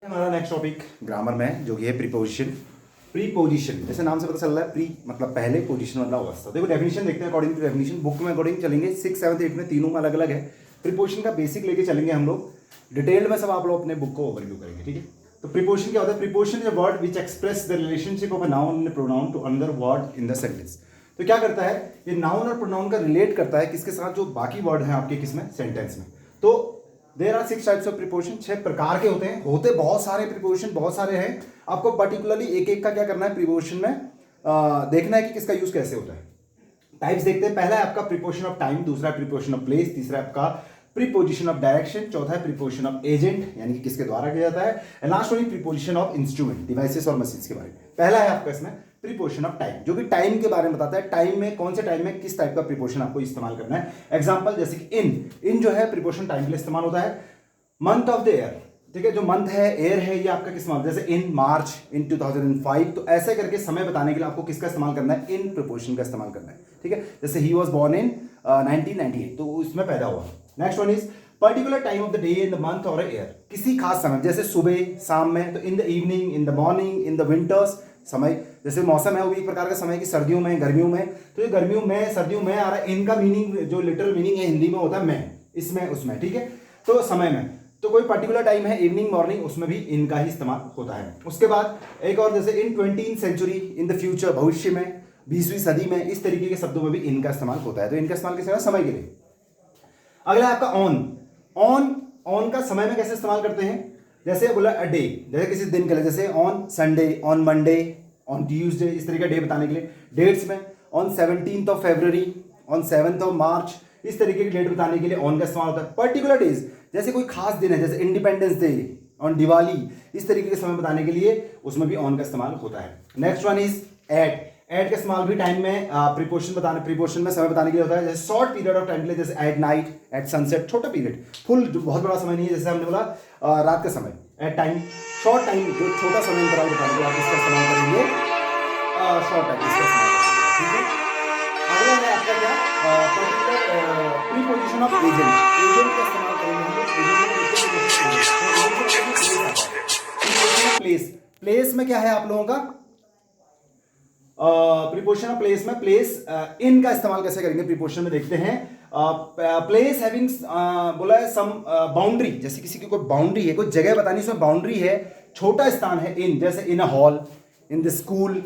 हमारा next topic grammar में जो कि है प्रीपोजिशन। प्रीपोजिशन जैसे नाम से पता चल रहा है, प्री मतलब पहले, पोजीशन मतलब अवस्था। देखो डेफिनेशन देखते हैं अकॉर्डिंग टू डेफिनेशन, बुक में अकॉर्डिंग चलेंगे 6, 7, 8 में तीनों में अलग अलग है। प्रीपोजिशन का बेसिक लेके चलेंगे हम लोग, डिटेल में सब आप लोग अपने बुक को ओवरव्यू करेंगे, ठीक है। तो प्रीपोजिशन क्या होता है? Preposition is a word which express the relationship of a noun and pronoun to another word in the sentence. तो क्या करता है ये नाउन और प्रोनाउन का रिलेट करता है किसके साथ? जो बाकी वर्ड हैं आपके किसमें? सेंटेंस में। तो there are 6 types of preposition, 6 प्रकार के होते हैं। होते बहुत सारे प्रीपोजिशन, बहुत सारे हैं। आपको पर्टिकुलरली एक एक का क्या करना है प्रीपोजिशन में देखना है कि किसका यूज कैसे होता है। टाइप्स देखते हैं। पहला है आपका प्रीपोजिशन ऑफ टाइम, दूसरा है प्रीपोजिशन ऑफ प्लेस, तीसरा है आपका प्रीपोजिशन ऑफ डायरेक्शन, चौथा है प्रीपोजिशन ऑफ एजेंट यानी कि किसके द्वारा किया जाता है, and last one preposition of instrument, devices और मशीन्स के बारे में। पहला है आपका इसमें प्रीपोजिशन ऑफ टाइम, जो कि टाइम के बारे में बताता है। टाइम में कौन से टाइम में किस टाइप का प्रीपोजिशन आपको इस्तेमाल करना है। एग्जांपल जैसे कि इन जो है प्रीपोजिशन टाइम के लिए इस्तेमाल होता है। मंथ ऑफ द ईयर, ठीक है, जो मंथ है एयर है, ये आपका किस इस्तेमाल, जैसे इन मार्च इन 2005। तो ऐसे करके समय बताने के लिए आपको किसका इस्तेमाल करना है? इन प्रीपोजिशन का इस्तेमाल करना है, ठीक है। जैसे ही वॉज बॉर्न इन 1998, तो उसमें पैदा हुआ। Next one is particular time of the day in the month और ईयर, किसी खास समय, जैसे सुबह शाम में, तो in the evening, in the morning, in the winters, समय जैसे मौसम है वो भी एक प्रकार का समय की, सर्दियों में, गर्मियों में। तो ये गर्मियों में, सर्दियों में आ रहा है। इनका मीनिंग जो लिटरल मीनिंग है हिंदी में होता है मैं, इसमें, उसमें, ठीक है। तो समय में तो कोई पर्टिकुलर टाइम है, इवनिंग, मॉर्निंग, उसमें भी इनका ही इस्तेमाल होता है। उसके बाद एक और जैसे in 20th century, in the future, भविष्य में, 20वीं सदी में, इस तरीके के शब्दों में भी इनका इस्तेमाल होता है। तो इनका इस्तेमाल किस समय के लिए। अगला है आपका ऑन का समय में कैसे इस्तेमाल करते हैं? जैसे बोला अ डे, जैसे किसी दिन के लिए, जैसे on Sunday, on Monday, on Tuesday, इस तरीके का डे बताने के लिए। डेट्स में on 17th of February, on 7th of March, इस तरीके की डेट बताने के लिए ऑन का इस्तेमाल होता है। पर्टिकुलर डेज, जैसे कोई खास दिन है, जैसे इंडिपेंडेंस डे, ऑन दिवाली, इस तरीके के समय बताने के लिए उसमें भी ऑन का इस्तेमाल होता है। नेक्स्ट वन इज एट का इस्तेमाल भी टाइम में प्रीपोजिशन में समय बताने के लिए होता है। जैसे शॉर्ट पीरियड ऑफ टाइम के लिए, जैसे एट नाइट, एट सनसेट, छोटा पीरियड, फुल बहुत बड़ा समय नहीं है। जैसे हमने बोला रात का समय, एट टाइम, शॉर्ट टाइम, जो छोटा समय अंतराल बताने के लिए आप इसका इस्तेमाल करेंगे, शॉर्ट टाइम इसका इस्तेमाल करेंगे, ठीक है। अगला है आपका क्या, पर्टिकुलर प्रीपोजिशन ऑफ एजेंट का इस्तेमाल करेंगे हम लोग। प्लेस में क्या है आप लोगों का प्रीपोजिशन ऑफ प्लेस में, प्लेस इन का इस्तेमाल कैसे करेंगे प्रीपोजिशन में, देखते हैं। प्लेस हैविंग बोला है सम बाउंड्री, जैसे किसी की कोई बाउंड्री है, कोई जगह बतानी, उसमें बाउंड्री है, छोटा स्थान है। इन जैसे in a hall, in the school,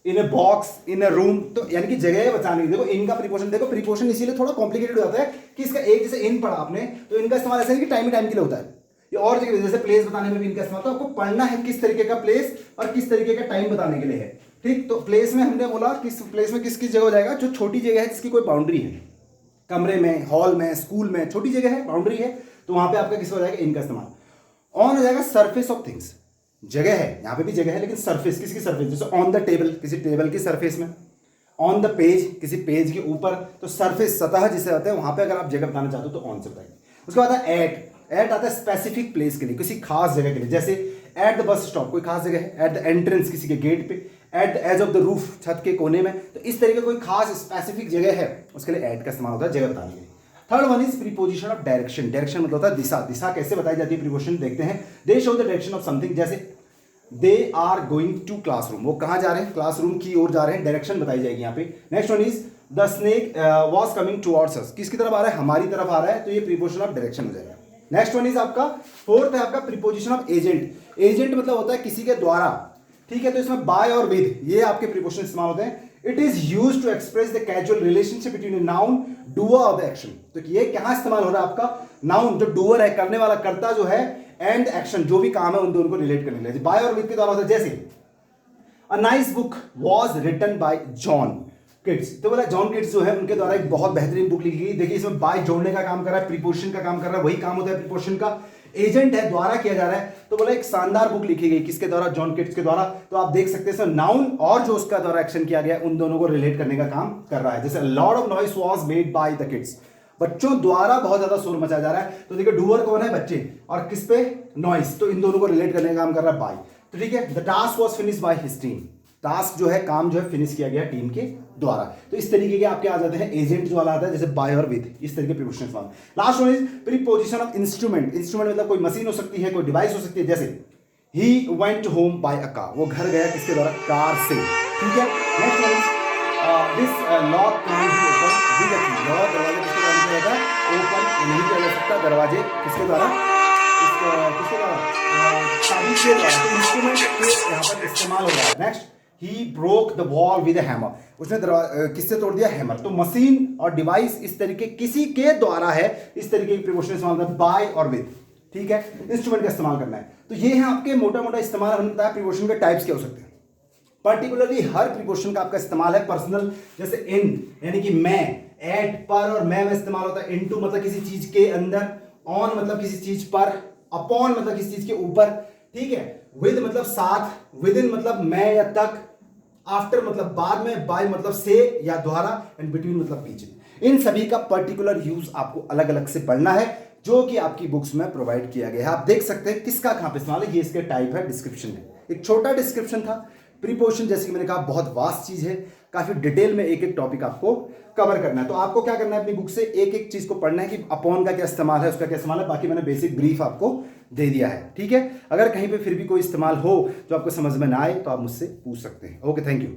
in a box, in a room, तो यानी कि जगह बचाने। देखो इनका प्रीपोजिशन, देखो प्रीपोजिशन इसीलिए थोड़ा कॉम्प्लिकेटेड हो जाता है कि इसका एक, जैसे इन पढ़ा आपने, तो इनका इस्तेमाल ऐसा है कि टाइम के लिए होता है। ये और जगह जैसे प्लेस बताने में भी इनका इस्तेमाल, तो आपको पढ़ना है किस तरीके का प्लेस और किस तरीके का टाइम बताने के लिए है, ठीक। तो प्लेस में हमने बोला किस प्लेस में किस किस जगह हो जाएगा, जो छोटी जगह है जिसकी कोई बाउंड्री है, कमरे में, हॉल में, स्कूल में, छोटी जगह है, बाउंड्री है, तो वहां पे आपका किसका हो जाएगा? इनका इस्तेमाल। ऑन हो जाएगा सरफेस ऑफ थिंग्स, जगह है, यहां पे भी जगह है, लेकिन सरफेस, किसी की सरफेस, जैसे ऑन द टेबल, किसी टेबल की सरफेस में, ऑन द पेज, किसी पेज के ऊपर, तो सरफेस, सतह जिसे होते हैं, वहां पे अगर आप जगह बताना चाहते हो तो ऑन से बताएंगे। उसके बाद है एट आता है स्पेसिफिक प्लेस के लिए, किसी खास जगह के लिए, जैसे एट द बस स्टॉप, कोई खास जगह है, एट द एंट्रेंस, किसी के गेट पे, at the edge of the roof, छत के कोने में, तो इस तरीके कोई खास स्पेसिफिक जगह है, उसके लिए एट का इस्तेमाल होता है जगह बताने के लिए। Third one is preposition of direction, direction मतलब होता है दिशा। दिशा कैसे बताई जाती है प्रीपोजिशन, देखते हैं। They show the direction of something, जैसे they are going to classroom, वो कहां जा रहे हैं? क्लासरूम की ओर जा रहे हैं, डायरेक्शन बताई जाएगी यहाँ पे। Next one is the snake was coming towards अस, किसकी तरफ आ रहा है? हमारी तरफ आ रहा है, तो ये प्रीपोजिशन ऑफ डायरेक्शन हो जाएगा। नेक्स्ट वन इज आपका फोर्थ है आपका प्रीपोजिशन ऑफ एजेंट। एजेंट मतलब होता है किसी के द्वारा, ठीक है। तो इसमें बाय और विद, ये आपके प्रीपोजिशन इस्तेमाल होते हैं। It is used to express the casual relationship between a noun, doer of the action. तो ये कहां इस्तेमाल हो रहा है आपका? नाउन जो डूअर है, करने वाला, कर्ता जो है, एंड एक्शन जो भी काम है उन दोनों को रिलेट करने के लिए बाय और विद के द्वारा होता है। जैसे a nice book was written by John Keats, तो बोला जॉन किट्स जो है उनके द्वारा एक बहुत बेहतरीन बुक लिखी गई। देखिए इसमें बाय जोड़ने का काम कर रहा है, प्रीपोजिशन का काम कर रहा है, वही काम होता है प्रीपोजिशन का। एजेंट है, द्वारा किया जा रहा है, तो बोला एक शानदार बुक लिखी गई, किसके द्वारा? जॉन किट्स के द्वारा। तो आप देख सकते हैं नाउन और जो उसका द्वारा एक्शन किया गया उन दोनों को रिलेट करने का काम कर रहा है। जैसे lot of noise was made by the kids, बच्चों द्वारा बहुत ज्यादा शोर मचाया जा रहा है। तो देखिए डूअर कौन है? बच्चे, और किस पे? नॉइस, तो इन दोनों को रिलेट करने का काम कर रहा है बाय। तो ठीक है, the task was finish by his team, task जो है, काम जो है, फिनिश किया गया टीम के द्वारा। तो इस तरीके के आपके आ जाते हैं एजेंट जो वाला आता है, जैसे बाय और विद, इस तरीके प्रीपोजिशन वाला। Last one is preposition of instrument. Instrument मतलब कोई मशीन हो सकती है, कोई डिवाइस हो सकती है, जैसे ही went home by a car, वो घर गया किसके द्वारा, कार से, ठीक है। Next one is this lock can be open with a key, lock दरवाजा किसके द्वारा किया जाता है, ओपन नहीं किया जा सकता दरवाजे किसके द्वारा, किसके द्वारा, चाबी के द्वारा। तो इंस्ट्रूमेंट के यहाँ पर इस्तेमाल हो रहा है। Next, he broke the wall with a hammer, उसने किससे तोड़ दिया, हैमर। तो मशीन और डिवाइस इस तरीके किसी के द्वारा है, इस तरीके की प्रीपोजिशन इस्तेमाल करना है, बाय और विद, ठीक है। इंस्ट्रूमेंट का इस्तेमाल करना है। तो ये है आपके मोटा मोटा इस्तेमाल, हमने बताया प्रीपोजिशन के टाइप्स क्या हो सकते हैं। पर्टिकुलरली हर प्रीपोजिशन का आपका इस्तेमाल है पर्सनल, जैसे इन यानी कि मैं, एट पर और मैं में इस्तेमाल होता है, इनटू मतलब किसी चीज के अंदर, ऑन मतलब किसी चीज पर, अपॉन मतलब किसी चीज के ऊपर, ठीक है। विद मतलब साथ, विद इन मतलब मैं या तक, आफ्टर मतलब बाद में, बाय मतलब से या द्वारा, एंड बिटवीन मतलब बीच में। इन सभी का पर्टिकुलर यूज आपको अलग अलग से पढ़ना है, जो कि आपकी बुक्स में प्रोवाइड किया गया है। आप देख सकते हैं किसका कहां पे इस्तेमाल है, ये इसके टाइप है डिस्क्रिप्शन में। एक छोटा डिस्क्रिप्शन था। प्रीपोजिशन जैसे कि मैंने कहा बहुत वास्ट चीज है, काफी डिटेल में एक एक टॉपिक आपको कवर करना है। तो आपको क्या करना है, अपनी बुक से एक एक चीज को पढ़ना है कि अपॉन का क्या इस्तेमाल है, उसका क्या इस्तेमाल है। बाकी मैंने बेसिक ब्रीफ आपको दे दिया है, ठीक है। अगर कहीं पे फिर भी कोई इस्तेमाल हो जो आपको समझ में ना आए तो आप मुझसे पूछ सकते हैं। Okay, thank you.